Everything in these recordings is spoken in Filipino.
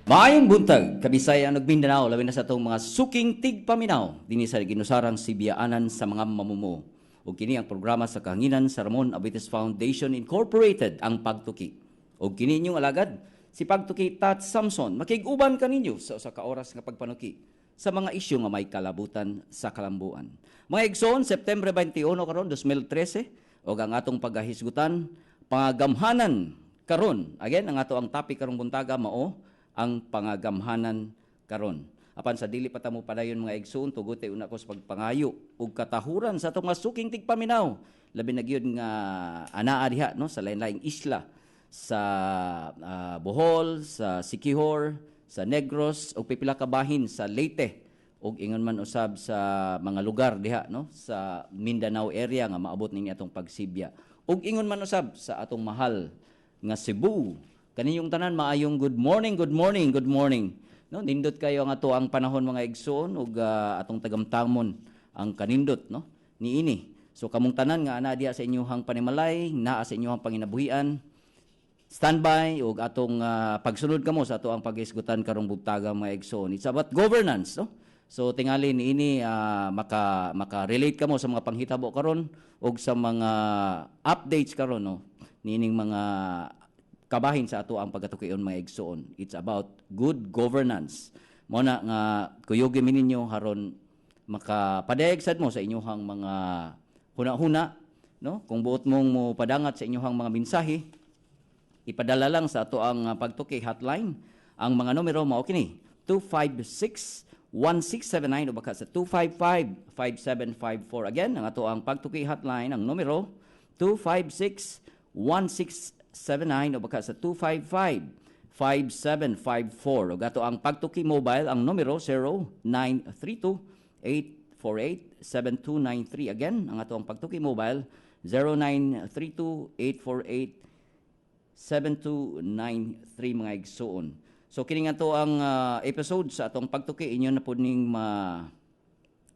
Maayong buntag, Kabisayan ug Mindanao, labi na sa itong mga suking tigpaminaw, dinhi sa ginusarang sibiyaanan sa mga mamumuo. Ug kini ang programa sa kahanginan sa Ramon Abites Foundation Incorporated, ang Pagtuki. Ug kini inyong alagad, si Pagtuki Tat Samson, makig-uban kaninyo sa usa ka oras nga pagpanuki sa mga isyu nga may kalabutan sa kalambuan. Mga igsoon, September 21 karon 2013, ug ang atong paghahisgutan, pangagamhanan karon. Again, ang ato ang topic karong buntaga mao ang pangagamhanan karon. Apan sa dili pa ta mo padayon mga igsoon, tugote una ko sa pagpangayo ug katahuran sa atong masuking tigpaminaw. Labi na gyud nga anaa diha no sa lain-laing isla sa Bohol, sa Siquijor, sa Negros ug pipila ka bahin sa Leyte ug ingon man usab sa mga lugar diha no sa Mindanao area nga maabot ning atong pagsibya. Ug ingon man usab sa atong mahal nga Cebu. Kaninyong tanan maayong good morning, good morning, good morning. No, nindot kayo ang ato ang panahon mga igsoon ug atong tagamtamon ang kanindot no niini. So kamong tanan nga ana diha sa inyong panimalay, naa sa inyong panginabuhian. Standby ug atong pagsunod kamo sa ato ang paghisgutan karong buntaga mga igsoon. It's about governance no. So tingali niini maka-relate kamo sa mga panghitabo karon ug sa mga updates karon no. Niining mga kabahin sa ato ang pagkatukion mga igsoon. It's about good governance. Mo na nga kuyugi mi ninyo haron makapadayag sad mo sa inyong mga huna-huna no kung buot mong mo padangat sa inyong mga mensahe ipadala lang sa ato ang pagtuki hotline. Ang mga numero mao kini 256-1679 o baka sa 255-5754. Again, ang ato ang pagtuki hotline, ang numero 256-1679 o baka sa 255-5754. O gato ang pagtuki mobile, ang numero 0932-848-7293. Again, ang ato ang pagtuki mobile 0932-848-7293 mga igsoon. So kini nga to ang episode sa atong pagtuki inyo na pud ning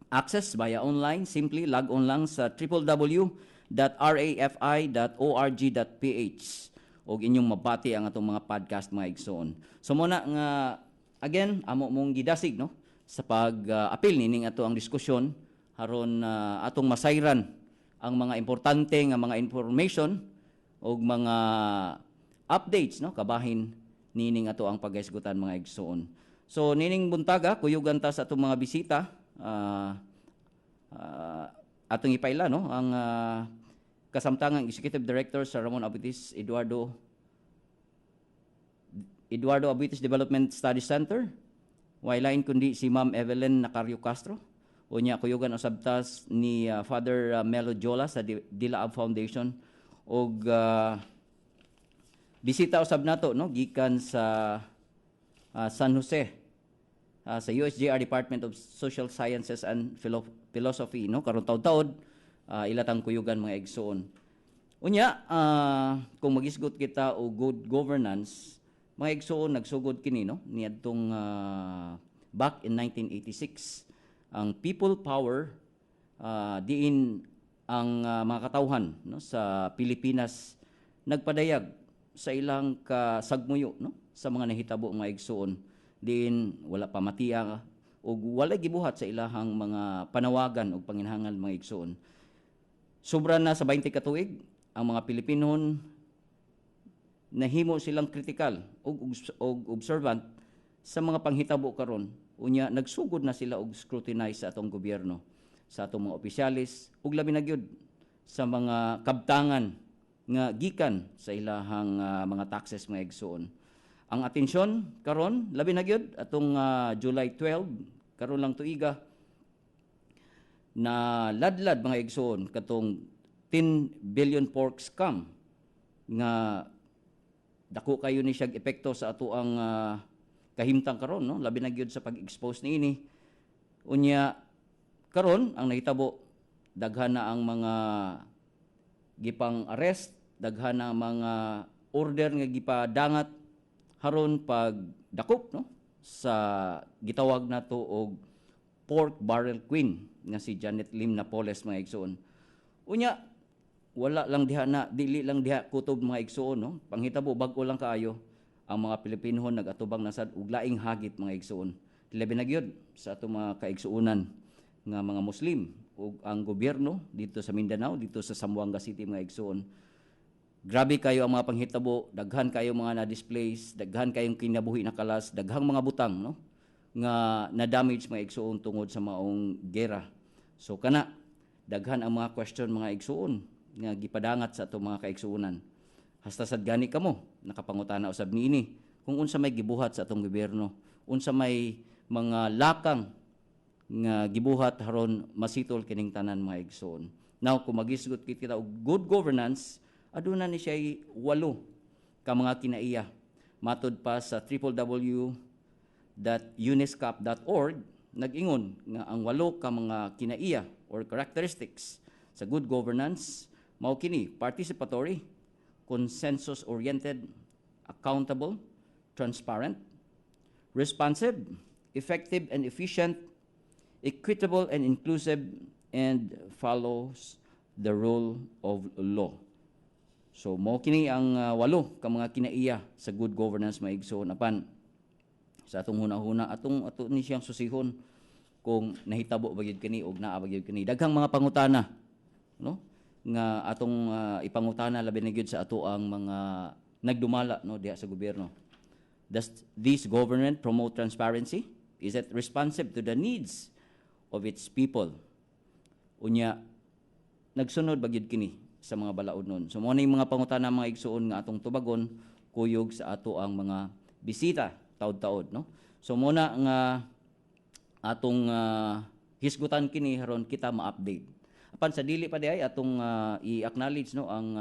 access via online. Simply log on lang sa www.rafi.org.ph og inyong mabati ang atong mga podcast mga igsoon. So muna nga again amo mong gidasig no sa pag-apil nining ato ang diskusyon haron atong masayran ang mga importante nga mga information og mga updates no kabahin nining ato ang paghisgutan mga igsoon. So nining buntaga kuyugan ta sa atong mga bisita atong ipaila no ang kasamtangang Executive Director sa Ramon Abites Eduardo Abites Development Study Center. Wailain kundi si Ma'am Evelyn Nacario Castro. Unya kuyugan usab tas ni Father Melo Jola sa Dilaab Foundation og bisita usab nato no gikan sa San Jose sa USJR Department of Social Sciences and Philosophy no karon taud-taud ilatang kuyugan mga igsoon. Unya kung magisgot kita og good governance mga igsoon nagsugod kini no niadtong back in 1986 ang people power diin ang mga katawhan no sa Pilipinas nagpadayag sa ilang kasagmuyo no sa mga nahitabo mga igsoon diin wala pa matiya ug wala gibuhat sa ilahang mga panawagan ug panginahanglan mga igsoon. Sobra na sa 20 ka tuig ang mga Pilipinon nahimo silang kritikal ug observant sa mga panghitabo karon. Unya nagsugod na sila og scrutinize sa atong gobyerno, sa atong mga opisyalis ug labi na gyud sa mga kabtangan nga gikan sa ilahang mga taxes mga igsoon. Ang atensyon karon labi na gyud atong July 12 karon lang tuiga na ladlad mga igsoon katong 10 billion pork scam nga dako kayo ni siyang epekto sa ato ang kahimtang karon no labi na gyud sa pag-expose niini. Unya karon ang nahitabo daghan na ang mga gipang arrest, daghan na mga order nga gipadangat haron pag dakop no sa gitawag nato og pork barrel queen nga si Janet Lim Napoles mga igsoon. Unya wala lang diha na dili lang diha kutob mga igsoon no panghitabo bag-o lang kaayo ang mga Pilipino nagatubang na sad og laing hagit mga igsuon. Labi na gyud sa ato mga kaigsuonan nga mga Muslim ug ang gobyerno dito sa Mindanao, dito sa Zamboanga City mga igsuon. Grabe kayo ang mga panghitabo, daghan kayo mga na-displace, daghan kayong kinabuhi na kalas, daghang mga butang no nga na-damage mga igsuon tungod sa maong gera. So kana daghan ang mga question mga igsuon nga gipadangat sa ato mga kaigsuonan. Hasta sad gani kamo nakapangutana usab niini kung unsa may gibuhat sa atong gobyerno, unsa may mga lakang nga gibuhat haron masitol kining tanan mga igsoon. Now kung magisgot kita og good governance, aduna ni siya 8 ka mga kinaiya. Matud pa sa www.unescap.org nag-ingon nga ang 8 ka mga kinaiya or characteristics sa good governance mao kini: participatory, consensus-oriented, accountable, transparent, responsive, effective and efficient, equitable and inclusive, and follows the rule of law. So, mao kini ang 8 ka mga kinaiya sa good governance maigsoon apan sa atong hunahuna ato ni siyang susihon kung nahitabo ba gyud kini og naa ba gyud kini. Daghang mga pangutana no nga atong ipangutana labi na gyud sa ato ang mga nagdumala no diha sa gobyerno. Does this government promote transparency? Is it responsive to the needs of its people? Unya nagsunod ba gyud kini sa mga balaod nun? So mo na yung mga pangutana mga igsuon nga atong tubagon kuyog sa ato ang mga bisita taud-taud no. So mo na nga atong hisgutan kini haron kita ma-update. Apan sa dili pa diay atong i-acknowledge no ang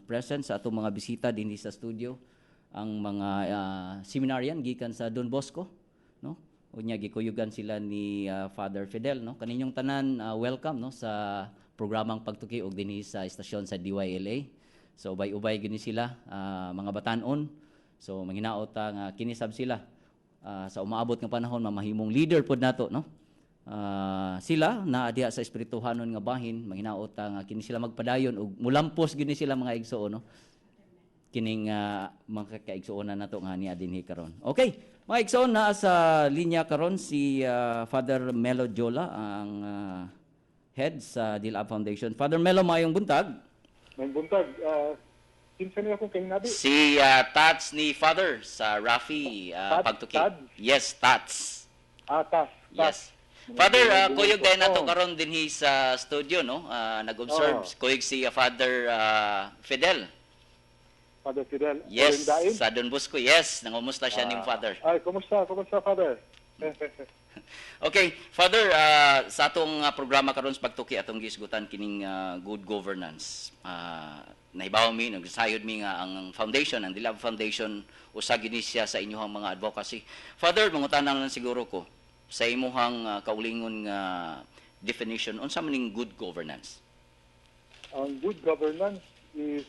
presence sa atong mga bisita dinhi sa studio, ang mga seminarian gikan sa Don Bosco no. Unya gikuyugan sila ni Father Fidel no. Kaninyong tanan welcome no sa programang pagtuki og dinhi sa estasyon sa DYLA. So ubay-ubay gini sila mga batan-on. So manghinaot nga kinisab sila sa umaabot nga panahon mamahimong leader pod nato no. Sila na diha sa espirituhanon nga bahin manghinaot nga kini sila magpadayon ug mulampos gini sila mga igsuon no. Kining mga kaigsuonan nato nga niya dinhi karon. Okay, mga igsuon naa sa linya karon si Father Melo Jola ang head sa Dilab Foundation. Father Melo, mayong buntag. Mayong buntag. Kinsa niya akong kahinabi? Si Tats ni Father sa Rafi pagtuki. Tad? Yes, Tats. Tas. Yes. Father, kuyog dahil nato karon dinhi sa studio no. Nag-observe kuyog si Father Fidel. Father Fidel. Yes, sa Don Bosco. Yes, nangumusta siya ning Father. Ay, kumusta? Kumusta, Father? Okay, Father, sa atong programa karon sa pagtuki atong gisgutan kining good governance. Nahibaw mi nagsayod mi nga ang foundation, ang Dilab Foundation usa gini siya sa inyong mga advocacy. Father, mangutanan lang siguro ko sa imuhang kaulingon nga definition unsa man ning good governance. Ang good governance is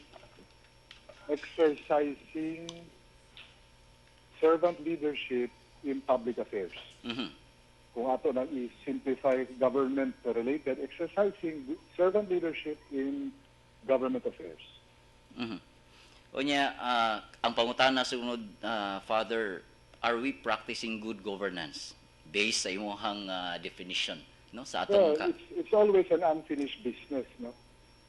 exercising servant leadership in public affairs. Kung ato nang i-simplify government-related, exercising servant leadership in government affairs. Unya, ang pangutana sunod, Father, are we practicing good governance based sa imong definition no sa atong it's always an unfinished business no.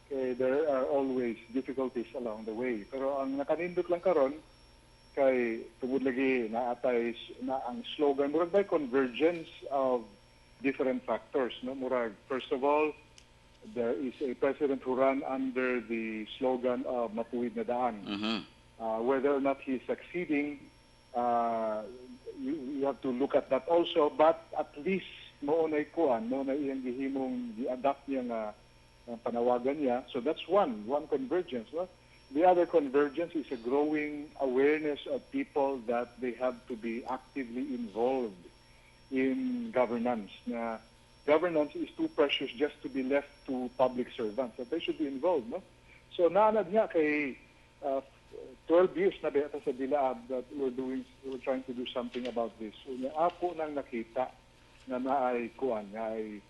Okay, there are always difficulties along the way. Pero ang nakanindot lang karon kay tungod lagi naatay na ang slogan murag by convergence of different factors no. Murag first of all there is a president who ran under the slogan of matuwid na daan. Whether or not he is succeeding, you have to look at that also, but at least mo na ikuan mo na iyang gihimong gi-adapt niya nga panawagan niya. So that's one convergence. No? The other convergence is a growing awareness of people that they have to be actively involved in governance. Na governance is too precious just to be left to public servants. That they should be involved. No? So naanad niya kay 12 years na beta sa Dilab that we're trying to do something about this. So ako nang nakita na naay kuan nga ay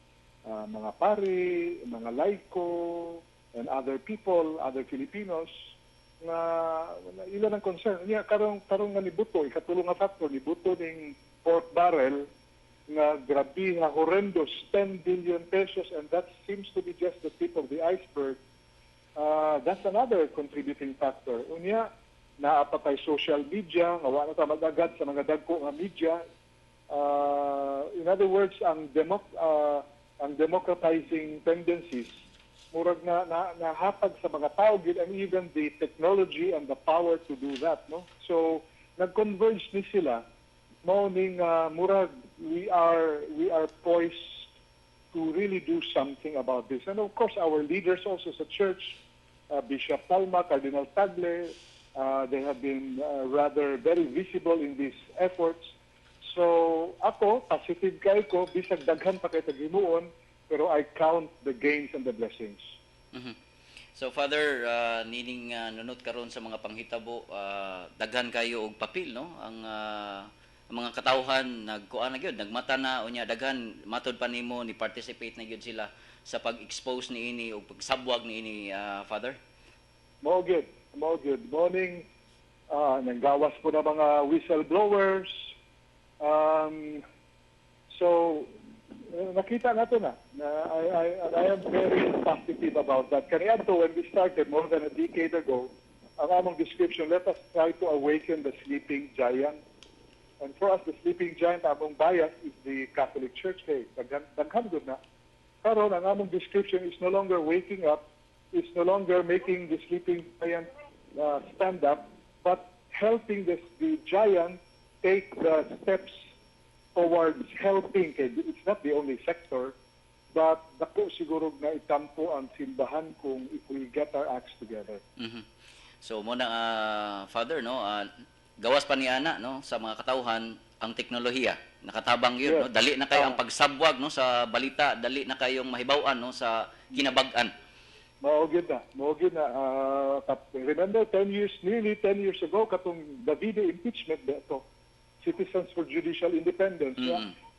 mga pari, mga laiko, and other people, other Filipinos, ilan ang concern niya karong nga nibuto ikatulong nga factor nibuto ning pork barrel nga grabe nga horrendous 10 billion pesos, and that seems to be just the tip of the iceberg. That's another contributing factor. Unya naapatay social media nga wala ta magagad sa mga dagko nga media. In other words, ang democratizing tendencies murag na hapag sa mga tao gid, and even the technology and the power to do that, no? So nag-converge ni sila mao ning murag we are poised to really do something about this. And of course our leaders also sa church, Bishop Palma, Cardinal Tagle, they have been rather very visible in these efforts. So ako, positive kay ko, bisag daghan pa kay tagimuon, pero I count the gains and the blessings. So Father, nining nunot karon sa mga panghitabo, daghan kayo og papel, no? Ang mga katawhan nagkuan na gyud, nagmata na unya daghan matod pa nimo ni participate na gyud sila sa pag-expose niini o pagsabwag niini, Father. Mao gyud. Morning, nanggawas po na mga whistleblowers. So nakita nato na I am very positive about that. Kaniadto when we started more than a decade ago, ang among description, let us try to awaken the sleeping giant. And for us, the sleeping giant among bias is the Catholic Church. Kay daghan gud na. Karon ang among description is no longer waking up, it's no longer making the sleeping giant stand up, but helping the giant take the steps towards helping. It's not the only sector, but dako siguro na itampo ang simbahan kung if we get our acts together. So mo na, Father, no, gawas pa ni ana, no, sa mga katawhan ang teknolohiya. Nakatabang yun, no? Dali na kayo ang pagsabwag, no, sa balita, dali na kayong mahibaw-an, no, sa kinabag-an. Maugid na. Remember, nearly 10 years ago, katong Davide impeachment dito, Citizens for Judicial Independence.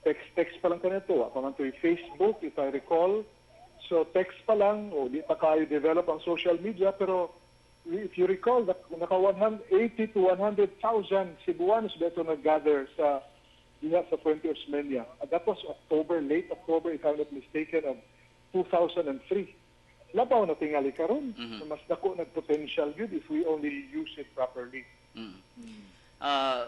Text pa lang kanito. Pamantoy Facebook, if I recall. So text pa lang, di pa kayo develop ang social media, pero if you recall, naka 180 to 100,000 Cebuanos dito nag-gather sa Fuente Osmeña. That was late October, if I'm not mistaken, of 2003. Labaw na tingali karon. Mas dako nag-potential yun if we only use it properly.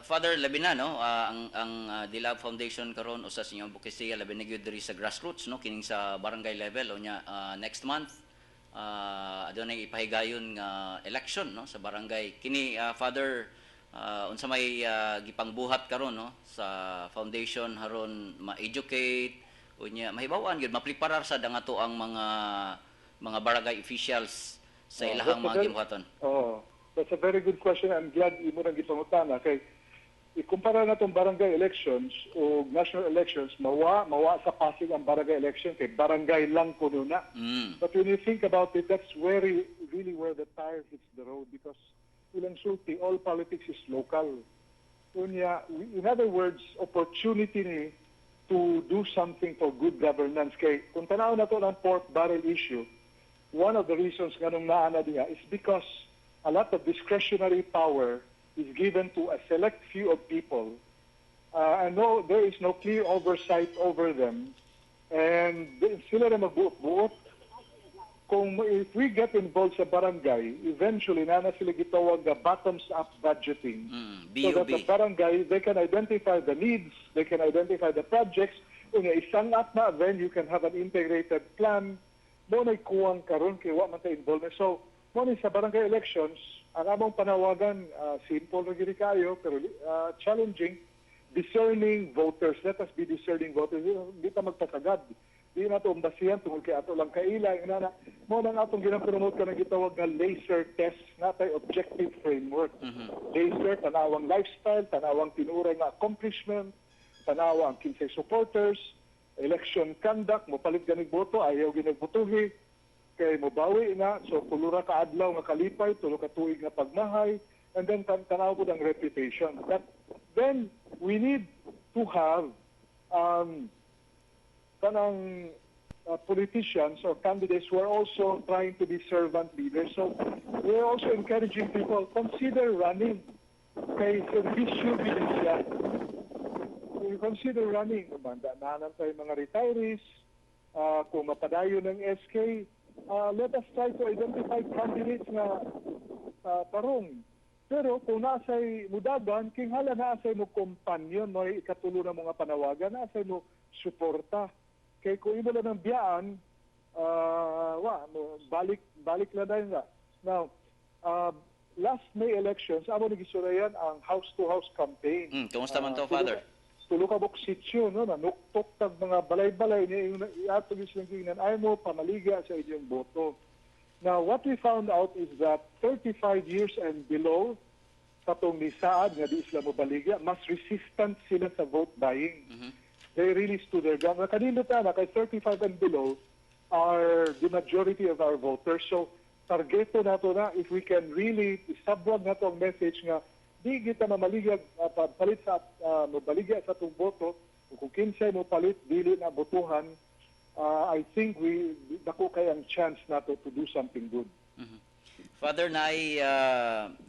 Father, labi na, no, ang Dilab Foundation karon usa sa inyong advocacy labi na gyud diri sa grassroots, no, kining sa barangay level unya next month adunay ipahigayon nga election, no, sa barangay kini. Father, unsa may gipangbuhat karon, no, sa foundation haron ma-educate unya mahibaw-an gyud mapreparar sa dangato ang mga barangay officials sa ilahang mga gibuhaton. That's a very good question. I'm glad imo nang gipangutana kay ikumpara na tong barangay elections o national elections, mawa sa Pasig ang barangay election kay barangay lang kuno na. But when you think about it, that's really where the tire hits the road, because ilang sulti, all politics is local. In other words, opportunity ni to do something for good governance. Kay kung tanaw na to ng pork barrel issue, one of the reasons ganong naana diya is because a lot of discretionary power is given to a select few of people. And there is no clear oversight over them. And sila na magbuot. If we get involved sa barangay, eventually na sila gitawag na bottoms-up budgeting. BOB. So that the barangay, they can identify the needs, they can identify the projects. Kung isang up na, then you can have an integrated plan. Mo na'y kuwang karon kay wa man ta involvement. So, sa barangay elections, ang among panawagan, simple na gini kayo, pero challenging, discerning voters. Let us be discerning voters. Hindi ta magpasagad. Hindi na ito umbasihan tungkol kay ato lang kaila. Mo nang atong ginapromote ka na gitawag na laser test, natay objective framework. Laser, tanawang lifestyle, tanawang tinuray nga accomplishment, tanawang kinsay supporters, election conduct, mopalit ganig boto, ayaw ginagbotohi, kay mobawi na, so tulura ka adlaw nga kalipay, tulo ka tuig nga pagmahay, and then tanaw po ang reputation. Then we need to have kanang politicians or candidates who are also trying to be servant leaders. So we're also encouraging people, consider running. Kay servisyo bilin siya. You consider running. Nanan tayo mga retirees, kung mapadayo ng SK, let us try to identify candidates na tarong. Pero kung nasa'y mudagan, kinghala nasa'y mo kompanyon, no, ikatulo ng mga panawagan, nasa'y mo suporta. Kaya kung imo lang ng biyaan, balik na dahil nga. Now, last May elections, amo nagisurayan ang house-to-house campaign. Kumusta man to, Father? Tulo ka bok sityo, no, nanuktok tag mga balay-balay niya, iatog yung silang kingnan, ay mo pamaliga sa inyong boto. Now, what we found out is that 35 years and below, katong ni Saad nga di sila mobaligya, mas resistant sila sa vote buying. They really stood their ground. Kanino na, kay 35 and below are the majority of our voters. So, targeto nato na if we can really isabwag na ang message nga di kita mamaligya palit sa mobaligya sa itong boto, kung kinsay mo palit, dili na botohan, I think dako kay ang chance nato to do something good. Father,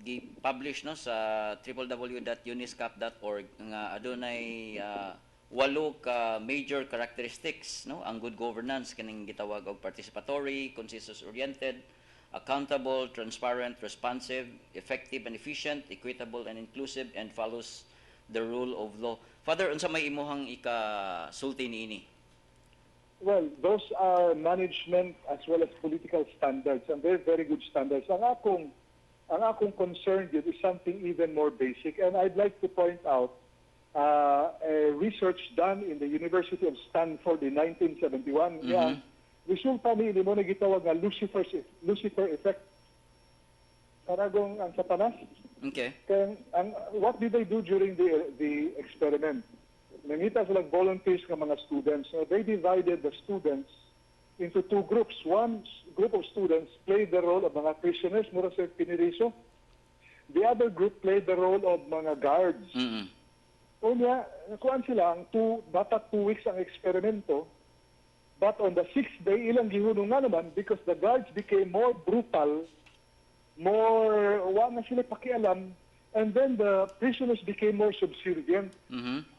gi-publish no sa www.uniscap.org nga adunay 8 ka major characteristics no ang good governance kaning gitawag og participatory, consensus-oriented, accountable, transparent, responsive, effective and efficient, equitable and inclusive, and follows the rule of law. Father, unsa may imuhang ika-sulti niini? Well, those are management as well as political standards, and they're very good standards. Ang akong concern yun is something even more basic, and I'd like to point out a research done in the University of Stanford in 1971. Yeah, resulta ni mo na gitawag nga Lucifer effect. Karagong ang Satanas. Okay. Kaya, what did they do during the experiment? Nangita silang volunteers ng mga students. So they divided the students into 2 groups. One group of students played the role of mga prisoners, mura sa piniriso. The other group played the role of mga guards. Unya, nakuhaan sila, dapat 2 weeks ang eksperimento. But on the 6th day, ilang gihunong nga naman because the guards became more brutal, more, wala na sila pakialam, and then the prisoners became more subservient.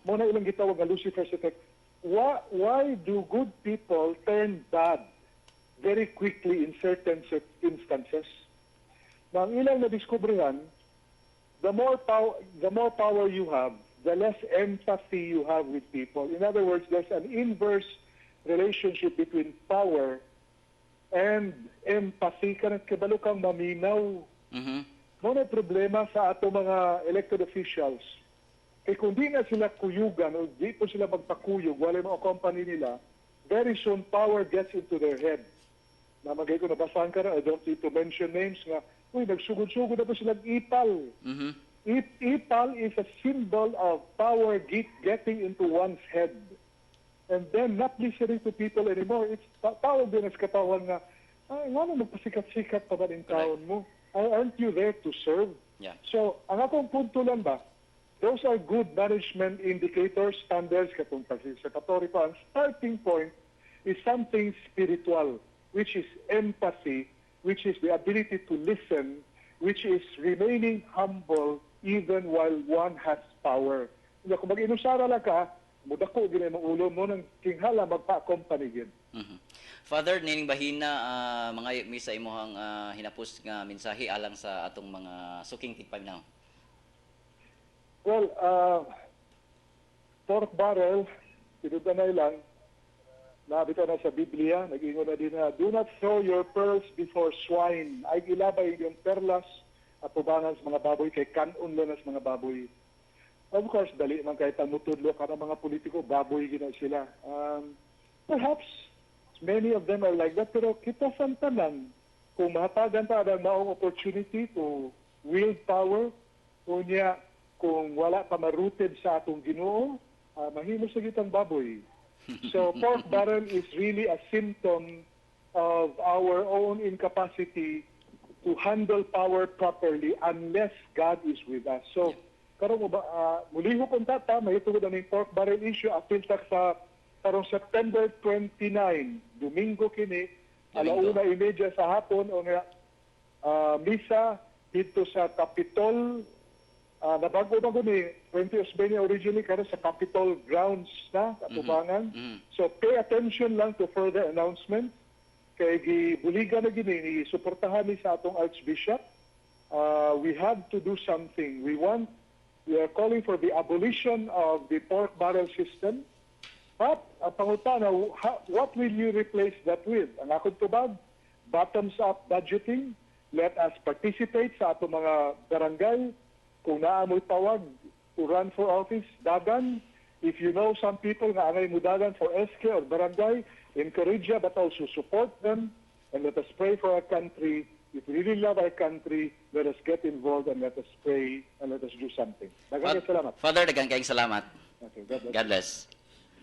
Muna ilang gitawag na Lucifer's effect. Why do good people turn bad very quickly in certain instances? Now, ang ilang na-discoveryhan, the more power you have, the less empathy you have with people. In other words, there's an inverse relationship between power and empathy. Kanang kabalo kang maminaw. Muna problema sa ato mga elected officials. Kaya kung di na sila kuyugan o di po sila magpakuyog, wala mga company nila, very soon power gets into their head. Na magay ko nabasahan ka na, I don't need to mention names nga, uy, nagsugod-sugod na po silang ipal. Ipal is a symbol of power getting into one's head. And then not listening to people anymore. It's power din as katawan nga, ay, nga magpasikat-sikat pa ba ng taon mo? Aren't you there to serve? Yeah. So, ang akong punto lang ba, those are good management indicators, standards, katong participatory pa. Ang starting point is something spiritual, which is empathy, which is the ability to listen, which is remaining humble even while one has power. Kung mag-inusara lang ka, mudako gina mong ulo mo ng kinghala magpa-accompany gin. Father, nining bahina mga misa imuhang hinapos nga mensahe alang sa atong mga suking tigpaminaw. Well, pork barrel, tinudanay lang, nabito na sa Biblia, nag-ingon na din na, do not throw your pearls before swine. Ay ilabay yung perlas at tubangan sa mga baboy, kay kanon na sa mga baboy. Of course, dali man kahit ang mutudlo ka ng mga politiko, baboy gina sila. Perhaps, many of them are like that, pero kita santanan, kung mahatagan ta ang maong opportunity to wield power, kunya, kung wala pa ma-rooted sa atong Ginoo, mahimo sa gitang baboy. So pork barrel is really a symptom of our own incapacity to handle power properly unless God is with us. So, karon mo ba, muli ko kung tata, may tungod ang pork barrel issue, apil tak sa karong September 29, Domingo kini, Domingo. 1:30 sa hapon o nga misa dito sa Capitol. Nabago-bago ni 20 Osbenia originally karon sa Capitol grounds na Katubangan. So pay attention lang to further announcement kay gibuligan na gini ni suportahan ni sa atong Archbishop. We have to do something. We are calling for the abolition of the pork barrel system. But ang pangutana, what will you replace that with? Ang akong tubag, bottoms-up budgeting. Let us participate sa atong mga barangay. Kung naamoy tawag to run for office, dagan. If you know some people nga angay mo dagan for SK or barangay, encourage ya, but also support them. And let us pray for our country. If we really love our country, let us get involved and let us pray and let us do something. Dagan kayo salamat. Father, daghang kayong salamat. Okay, God bless. God bless.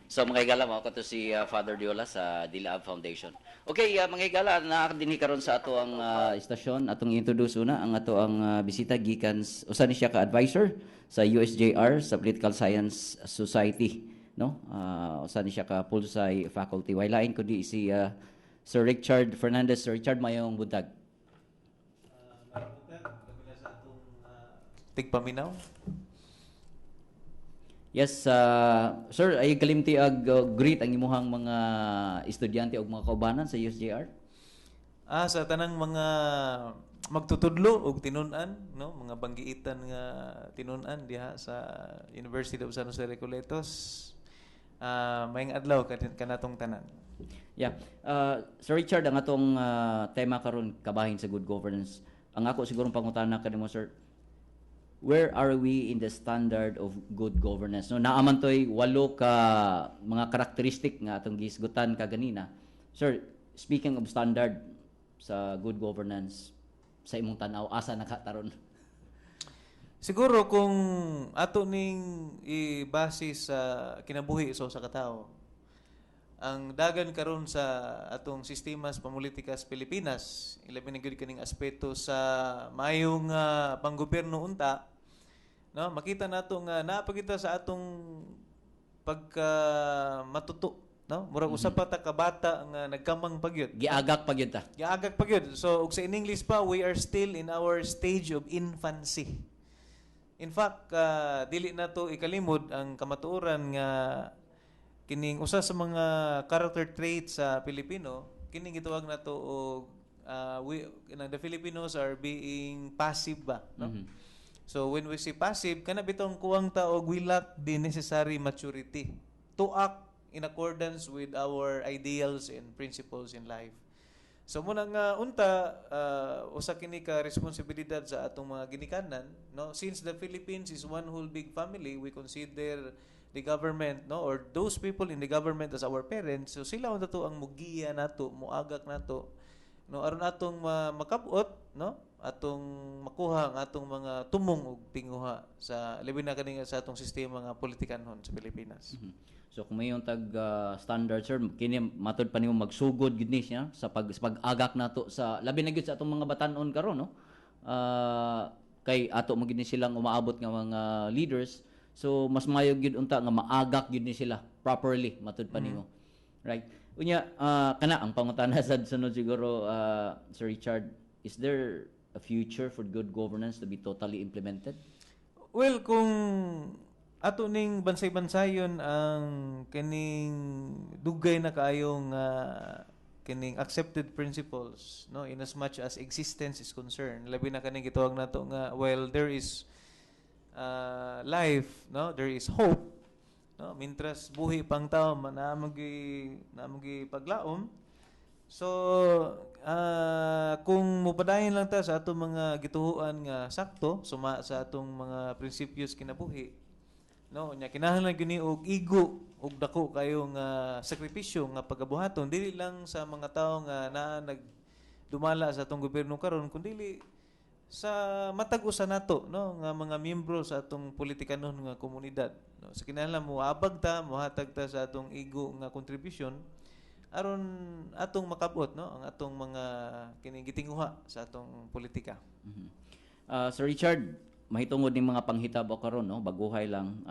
So mga higala mo, ako to si Father Diola sa Dilaab Foundation. Okay, mga higala, nakakadinhi karon sa ato ang istasyon, atong introduce una ang ato ang bisita gikan usa ni siya ka advisor sa USJR sa Political Science Society, no? Usa ni siya ka Pulsay faculty. Wailain ko di si Sir Richard Fernandez. Sir Richard, mayong buntag. Tigpaminaw. Yes, sir, ay kalimti ag greet ang imuhang mga estudyante o mga kaubanan sa USJR. Sa tanang mga magtutudlo og tinun-an, no, mga banggiitan nga tinun-an diha sa University of San Jose Recoletos. Maayong adlaw kanatong tanan. Yeah. Sir Richard, ang atong tema karon kabahin sa good governance. Ang ako sigurong pangutana kanimo, sir, where are we in the standard of good governance? No, naaman toy 8 ka mga karakteristik nga atong gisgutan kaganina. Sir, speaking of standard sa good governance, sa imong tanaw, asa nakataron? Siguro kung ato ning ibase sa kinabuhi sa katao, ang dagan karon sa atong sistema sa pamulitikas Pilipinas, ilabi na gyud kaning aspeto sa mayong panggobyerno unta, no, makita nato nga napakita sa atong pagka matuto, no, murag usa pa ta ka bata nga nagkamang pagyud. Giagak pagyud ta. Giagak pagyud. So ug sa in English pa, we are still in our stage of infancy. In fact, dili nato ikalimod ang kamatuoran nga kining usa sa mga character traits sa Pilipino, kining gitawag nato og the Filipinos are being passive ba, no? So when we say passive, kana bitong kuwang ta og we lack the necessary maturity to act in accordance with our ideals and principles in life. So muna nga unta usa kini ka responsibilidad sa atong mga ginikanan, no? Since the Philippines is one whole big family, we consider the government, no, or those people in the government as our parents. So sila unta to ang mugiya nato, muagak nato, no, aron atong makabot, no, atong makuha ang atong mga tumong ug tinguha sa labi na kani sa atong sistema nga politikanhon sa Pilipinas. So kung mayong tag standard, sir, kini matud pa nimo magsugod gid ni siya sa pag-agak nato sa labi na gyud sa atong mga batan-on karon, no? Kay ato mo gid ni silang umaabot nga mga leaders. So mas mayo gyud unta nga maagak gyud ni sila properly matud pa nimo. Right? Unya kana ang pangutana sad sunod siguro, Sir Richard, is there a future for good governance to be totally implemented? Well, kung ato ning bansay-bansayon ang kining dugay na kaayong kining accepted principles, no, in as much as existence is concerned, labi na kaning gitawag nato nga while there is life, no, there is hope, no, mintras buhi pang tao naamagi paglaom. So kung mupadayon lang ta sa atong mga gituhuan nga sakto suma sa atong mga prinsipyos kinabuhi, no, nya kinahanglan gyud ni og igo og dako kayo nga sakripisyo nga pagabuhaton dili lang sa mga tawo nga nagdumala sa atong gobyerno karon kundi sa matag usa nato, no, nga mga miyembro sa atong politikanon nga komunidad, no. Sa kinahanglan mo abag ta, mohatag ta sa atong igo nga kontribusyon aron atong makabot, no, ang atong mga kinigitinguha sa atong politika. Sir Richard, mahitungod ning mga panghitabo karon, no, baguhay lang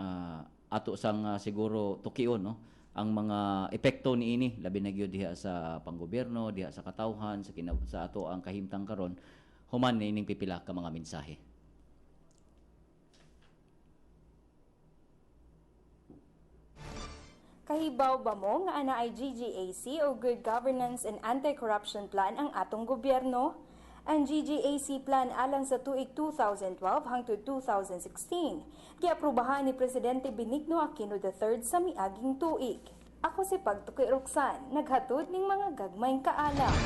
ato sang siguro tukion, no. ang mga epekto niini labi na gyud diha sa panggobyerno, diha sa katawhan, sa ato ang kahimtang karon human niining pipila ka mga mensahe. Kahibaw ba mo nga ana ay GGAC o Good Governance and Anti-Corruption Plan ang atong gobyerno? Ang GGAC plan alang sa tuig 2012 hangtod 2016. Giaprubahan ni Presidente Benigno Aquino III sa miaging tuig. Ako si Pagtukoy Roxanne, naghatod ning mga gagmayng kaalam.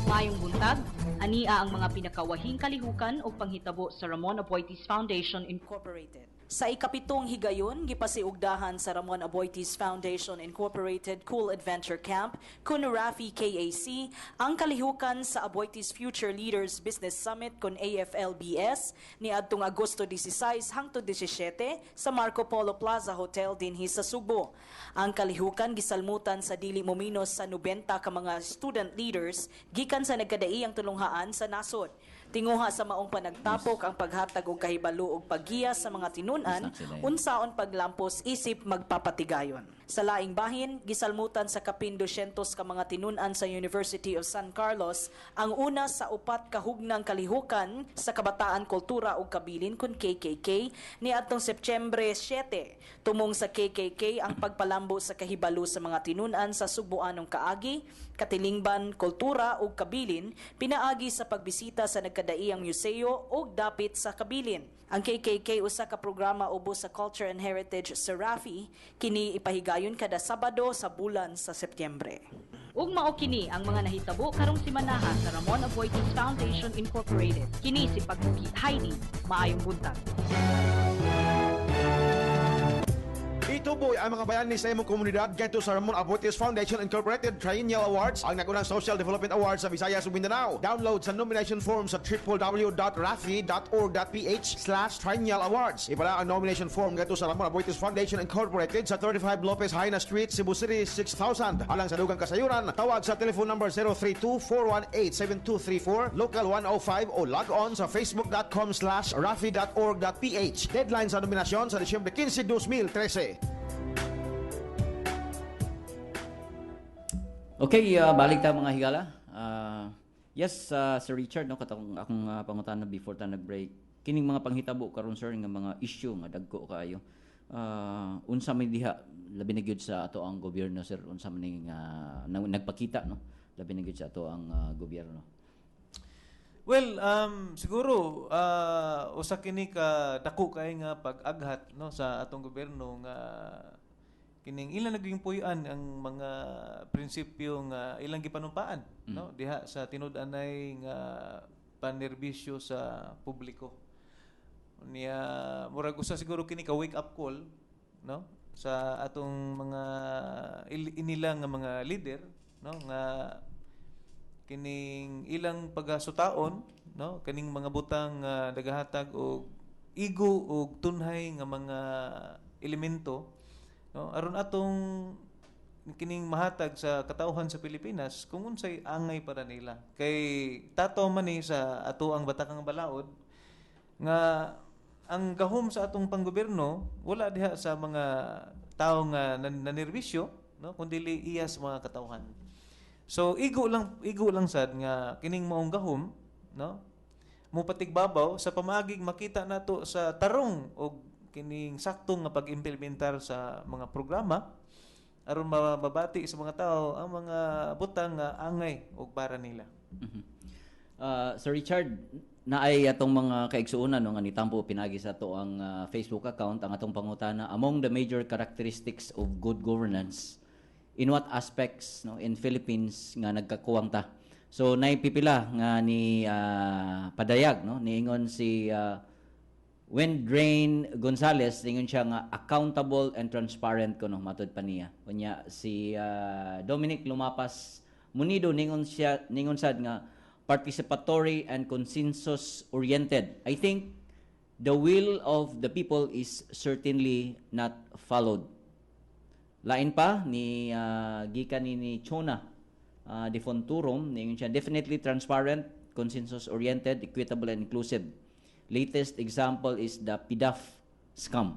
Mayong buntag, ania ang mga pinakawahing kalihukan o panghitabo sa Ramon Aboitiz Foundation Incorporated. Sa ikapitong higayon, gipasiugdahan sa Ramon Aboitiz Foundation Incorporated Cool Adventure Camp, kun Rafi KAC, ang kalihukan sa Aboitiz Future Leaders Business Summit kun AFLBS ni adtong Agosto 16 hangtod 17 sa Marco Polo Plaza Hotel dinhi sa Subo. Ang kalihukan gisalmutan sa dili mominos sa 90 ka mga student leaders gikan sa nagkadaiyang tulunghaan sa nasod. Tinguha sa maong panagtapok ang paghatag og kahibalo ug paggiya sa mga tinunan unsaon paglampos isip magpapatigayon. Sa laing bahin, gisalmutan sa kapin 200 ka mga tinunan sa University of San Carlos ang una sa upat ka hugnang kalihukan sa Kabataan, Kultura ug Kabilin kun KKK ni adtong Setyembre 7. Tumong sa KKK ang pagpalambo sa kahibalo sa mga tinunan sa Subuanong Kaagi, Katilingban, Kultura ug Kabilin pinaagi sa pagbisita sa nagkadaiyang museo ug dapit sa Kabilin. Ang KKK usa ka programa ubos sa Culture and Heritage sa Rafi, kini ipahigayon kada Sabado sa bulan sa Setyembre. Ug mao kini ang mga nahitabo karong simanaha sa Ramon Aboitiz Foundation Incorporated. Kini si Pagtuki Heidi, maayong buntag. Ituboy ang mga bayani sa imong komunidad kadto sa Ramon Aboitiz Foundation Incorporated Triennial Awards, ang nagunang Social Development Awards sa Visayas ug Mindanao. Download sa nomination form sa www.rafi.org.ph/Triennial Awards. Ipala ang nomination form kadto sa Ramon Aboitiz Foundation Incorporated sa 35 Lopez Haina Street, Cebu City 6000. Alang sa dugang kasayuran, tawag sa telephone number 032-418-7234, local 105 o log on sa facebook.com/rafi.org.ph. Deadline sa nominasyon sa Disyembre 15, 2013. Okay, balik ta mga higala. Yes, Sir Richard, no, katong akong pangutana before ta nag-break. Kining mga panghitabo karon sir nga mga issue nga dagko kaayo. Unsa may diha labi na gyud sa ato ang gobyerno sir, unsa man ning nagpakita no, labi na gyud sa ato ang gobyerno. Well, siguro usa kini ka dako kay nga pag-aghat no sa atong gobyerno nga kining ilang naging puy-an ang mga prinsipyo nga ilang gipanumpaan no diha sa tinud-anay nga panerbisyo sa publiko. Niya murag usa siguro kini ka wake up call no sa atong mga inilang nga mga leader no nga kining ilang pagasutaon no kaning mga butang nagahatag og igo og tunhay nga mga elemento no aron atong kining mahatag sa katawhan sa Pilipinas kung unsay angay para nila kay tataw man ni sa ato ang batakang balaod nga ang gahom sa atong panggobyerno wala diha sa mga tawo nga nanerbisyo no kundi iya sa mga katawhan. So igo lang sad nga kining maong gahom no mo patigbabaw sa pamaaging makita nato sa tarong og kining saktong nga pag-implementar sa mga programa aron mababati sa mga tao ang mga butang nga angay og para nila. Sir Richard, naay atong mga kaigsuonan no nga nitampo pinagi sa ato ang Facebook account ang atong pangutana among the major characteristics of good governance in what aspects no in Philippines nga nagkakuwang ta. So naipipila nga ni padayag no niingon si Wendrain Gonzales, ningon siya nga accountable and transparent kuno matud pa niya. Kunya si Dominic Lumapas Munido ningon sad nga participatory and consensus oriented. I think the will of the people is certainly not followed. Lain pa ni gikan ni Chona de Fonturom ningon siya definitely transparent, consensus oriented, equitable and inclusive. Latest example is the PDAF scam.